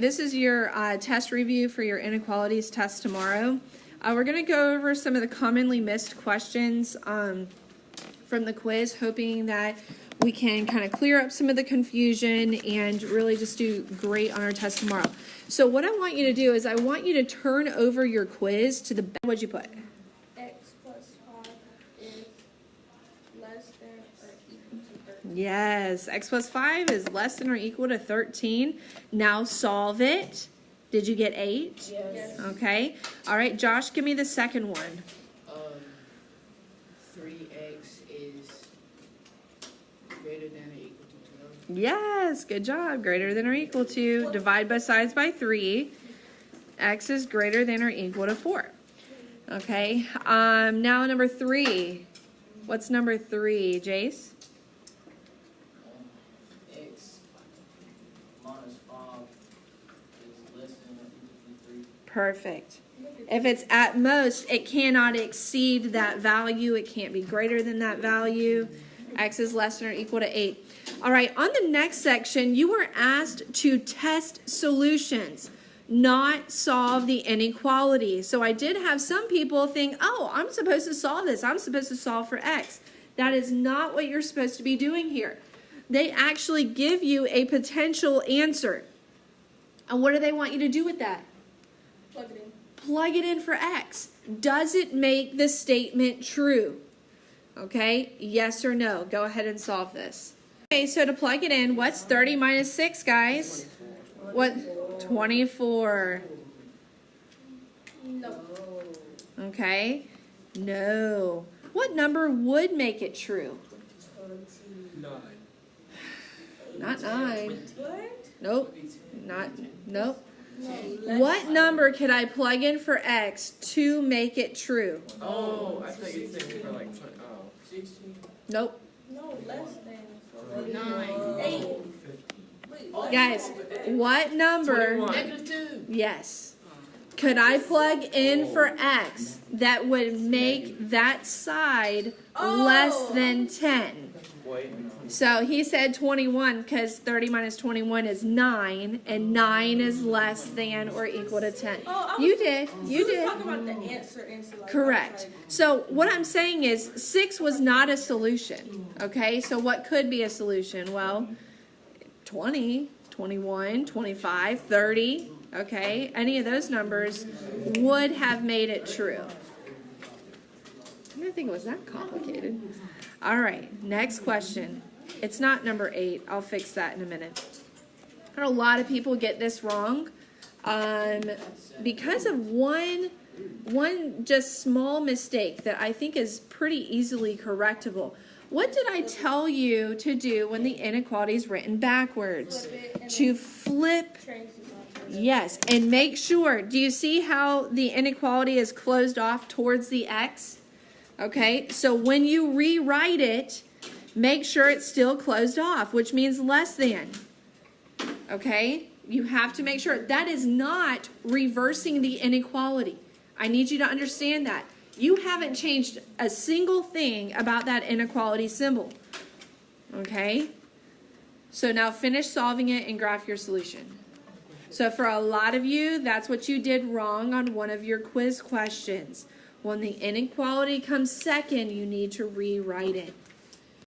this is your test review for your inequalities test tomorrow. We're going to go over some of the commonly missed questions from the quiz, hoping that we can kind of clear up some of the confusion and really just do great on our test tomorrow. So what I want you to do is I want you to turn over your quiz to the back. What'd you put? X plus 5 is less than or equal to 13. Yes, x plus 5 is less than or equal to 13. Now solve it. Did you get 8? Yes. Okay. All right, Josh, give me the second one. 3x is greater than or equal to 12. Yes, good job. Greater than or equal to. Divide both sides by 3. X is greater than or equal to 4. Okay. Now number 3. What's number 3, Jace? X minus 5 is less than or equal to 3. Perfect. If it's at most, it cannot exceed that value. It can't be greater than that value. X is less than or equal to 8. All right, on the next section, you are asked to test solutions, not solve the inequality. So I did have some people think, oh, I'm supposed to solve this. I'm supposed to solve for X. That is not what you're supposed to be doing here. They actually give you a potential answer. And what do they want you to do with that? Plug it in. Plug it in for X. Does it make the statement true? Okay, yes or no. Go ahead and solve this. Okay, so to plug it in, what's 30 minus 6, guys? 24. What? 24. No. Okay, no. What number would make it true? 9. Not 9. What? Nope. Nope. No. What number could I plug in for X to make it true? Oh, I thought you were saying for like 16. Nope. No, less than. 9. 8. Wait, Guys, what number? 21. -2. Yes. Could I plug in for X that would make that side less than 10? Wait. So he said 21 because 30 minus 21 is 9, and 9 is less than or equal to 10. You did. You We did. was talking about the answer. Like, Correct. So what I'm saying is 6 was not a solution. Okay, so what could be a solution? Well, 20, 21, 25, 30. Okay, any of those numbers would have made it true. I didn't think it was that complicated. All right, next question. It's not number 8. I'll fix that in a minute. A lot of people get this wrong because of one just small mistake that I think is pretty easily correctable. What did I tell you to do when the inequality is written backwards? To flip. Yes, and make sure. Do you see how the inequality is closed off towards the X? Okay, so when you rewrite it, make sure it's still closed off, which means less than. Okay, you have to make sure. That is not reversing the inequality. I need you to understand that. You haven't changed a single thing about that inequality symbol. Okay, so now finish solving it and graph your solution. So for a lot of you, that's what you did wrong on one of your quiz questions. When the inequality comes second, you need to rewrite it.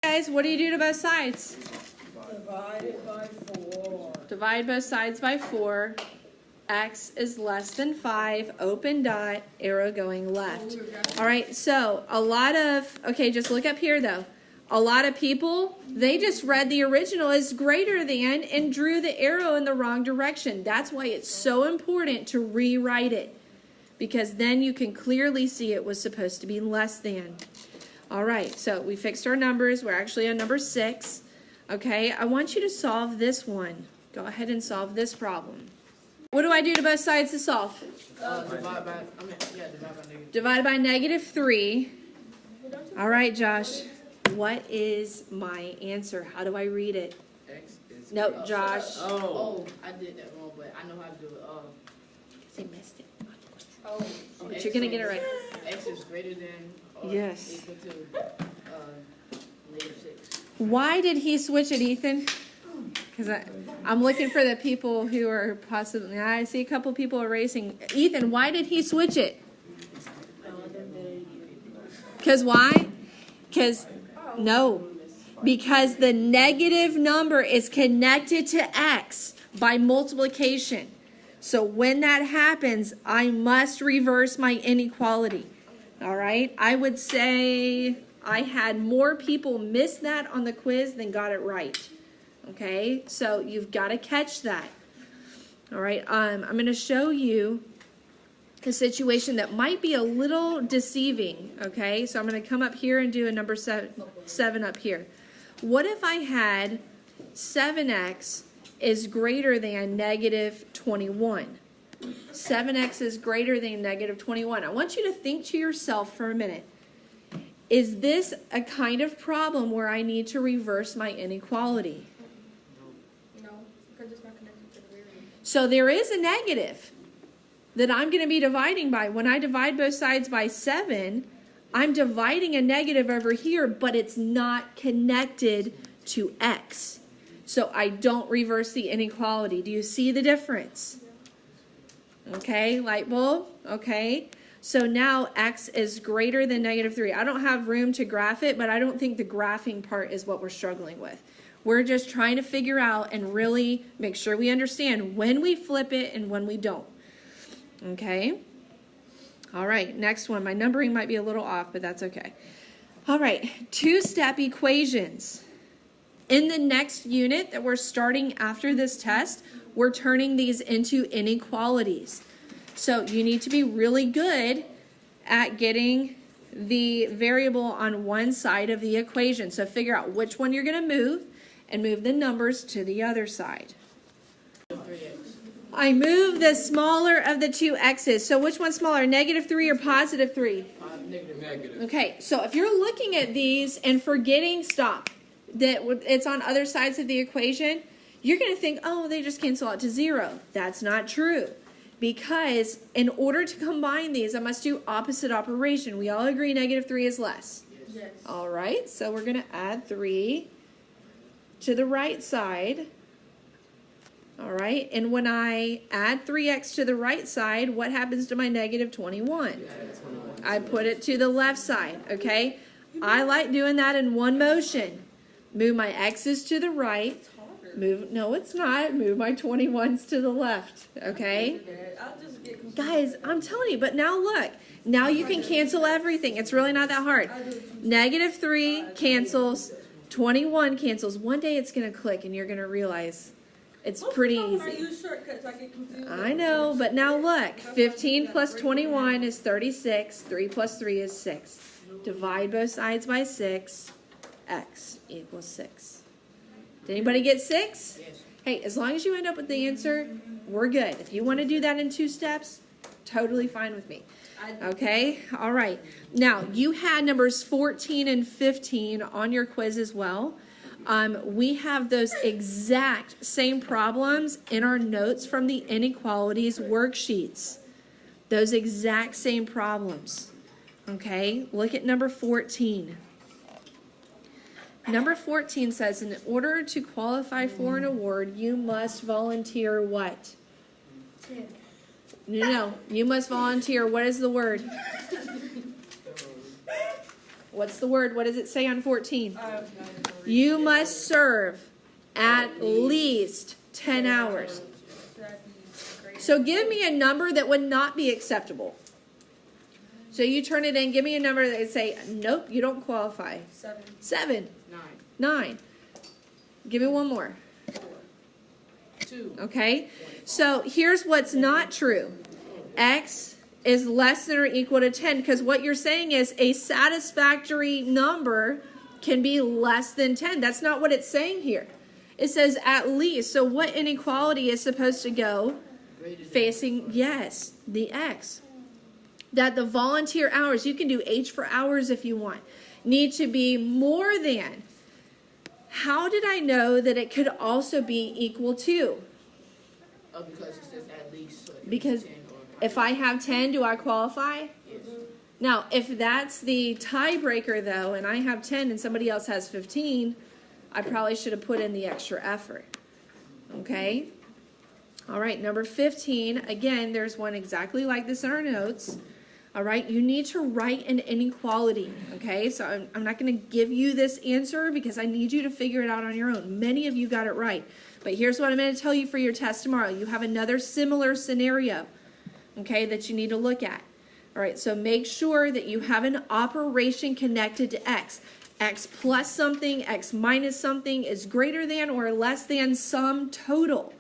Guys, what do you do to both sides? Divide it by 4. Divide both sides by 4. X is less than 5. Open dot, arrow going left. All right, so okay, just look up here though. A lot of people, they just read the original as greater than and drew the arrow in the wrong direction. That's why it's so important to rewrite it, because then you can clearly see it was supposed to be less than. All right, so we fixed our numbers. We're actually on number 6. Okay, I want you to solve this one. Go ahead and solve this problem. What do I do to both sides to solve? Divide by negative. Divide by -3. All right, Josh. What is my answer? How do I read it? X is. No, Josh. Oh, I did that wrong, but I know how to do it. They missed it. Oh. But you're going to get it right. X is greater than or Yes. equal to -6. Why did he switch it, Ethan? Because I'm looking for the people who are possibly. I see a couple people erasing. Ethan, why did he switch it? Because why? Because no. Because the negative number is connected to x by multiplication. So when that happens, I must reverse my inequality. All right? I would say I had more people miss that on the quiz than got it right. Okay? So you've got to catch that. All right? I'm going to show you a situation that might be a little deceiving. Okay? So I'm going to come up here and do a number 7 up here. What if I had 7x is greater than negative 21? 7x is greater than negative 21. I want you to think to yourself for a minute. Is this a kind of problem where I need to reverse my inequality? No, because it's not connected to the variable. So there is a negative that I'm going to be dividing by. When I divide both sides by 7, I'm dividing a negative over here, but it's not connected to x. So I don't reverse the inequality. Do you see the difference? Okay, light bulb. Okay. So now x is greater than negative 3. I don't have room to graph it, but I don't think the graphing part is what we're struggling with. We're just trying to figure out and really make sure we understand when we flip it and when we don't. Okay. All right, next one. My numbering might be a little off, but that's okay. All right, two-step equations. In the next unit that we're starting after this test, we're turning these into inequalities. So you need to be really good at getting the variable on one side of the equation. So figure out which one you're going to move and move the numbers to the other side. I move the smaller of the two x's. So which one's smaller, negative 3 or positive 3? Negative. Okay, so if you're looking at these and forgetting, stop, that it's on other sides of the equation, you're going to think, oh, they just cancel out to 0. That's not true. Because in order to combine these, I must do opposite operation. We all agree negative 3 is less. Yes. All right, so we're going to add 3 to the right side. All right, and when I add 3x to the right side, what happens to my negative 21? I put it to the left side, okay? I like doing that in one motion. Move my x's to the right. No, it's not. Move my 21s to the left, okay? Guys, I'm telling you, but now look. Now you can cancel everything. It's really not that hard. Negative 3 cancels. 21 cancels. One day it's going to click and you're going to realize it's pretty easy. I know, but now look. 15 plus 21 is 36. 3 plus 3 is 6. Divide both sides by 6. X equals 6. Did anybody get 6? Yes. Hey, as long as you end up with the answer, we're good. If you want to do that in 2 steps, totally fine with me. Okay? All right. Now, you had numbers 14 and 15 on your quiz as well. We have those exact same problems in our notes from the inequalities worksheets. Those exact same problems. Okay? Look at number 14. Number 14 says, in order to qualify for an award, you must volunteer what? No, you must volunteer. What is the word? What's the word? What does it say on 14? You must serve at least 10 hours. So give me a number that would not be acceptable. So you turn it in, give me a number that would say, nope, you don't qualify. 7. 9. Give me one more. 2. Okay? So here's what's not true. X is less than or equal to 10, because what you're saying is a satisfactory number can be less than 10. That's not what it's saying here. It says at least. So what inequality is supposed to go facing, yes, the X? That the volunteer hours, you can do H for hours if you want, need to be more than. How did I know that it could also be equal to? Because it says at least. So Because 10 or if I have 10, do I qualify? yes. Now, if that's the tiebreaker, though, and I have 10 and somebody else has 15, I probably should have put in the extra effort. Okay? All right, number 15. Again, there's one exactly like this in our notes. All right, you need to write an inequality. Okay, so I'm not going to give you this answer because I need you to figure it out on your own. Many of you got it right. But here's what I'm going to tell you for your test tomorrow. You have another similar scenario, okay, that you need to look at. All right, so make sure that you have an operation connected to x. X plus something, x minus something is greater than or less than some total.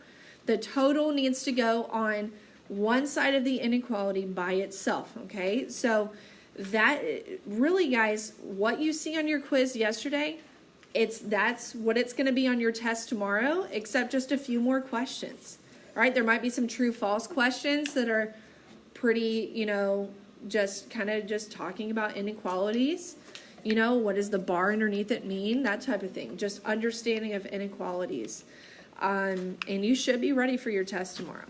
The total needs to go on one side of the inequality by itself, okay? So that really, guys, what you see on your quiz yesterday, that's what it's going to be on your test tomorrow, except just a few more questions. All right, there might be some true false questions that are pretty, just kind of just talking about inequalities. What does the bar underneath it mean? That type of thing. Just understanding of inequalities. And you should be ready for your test tomorrow.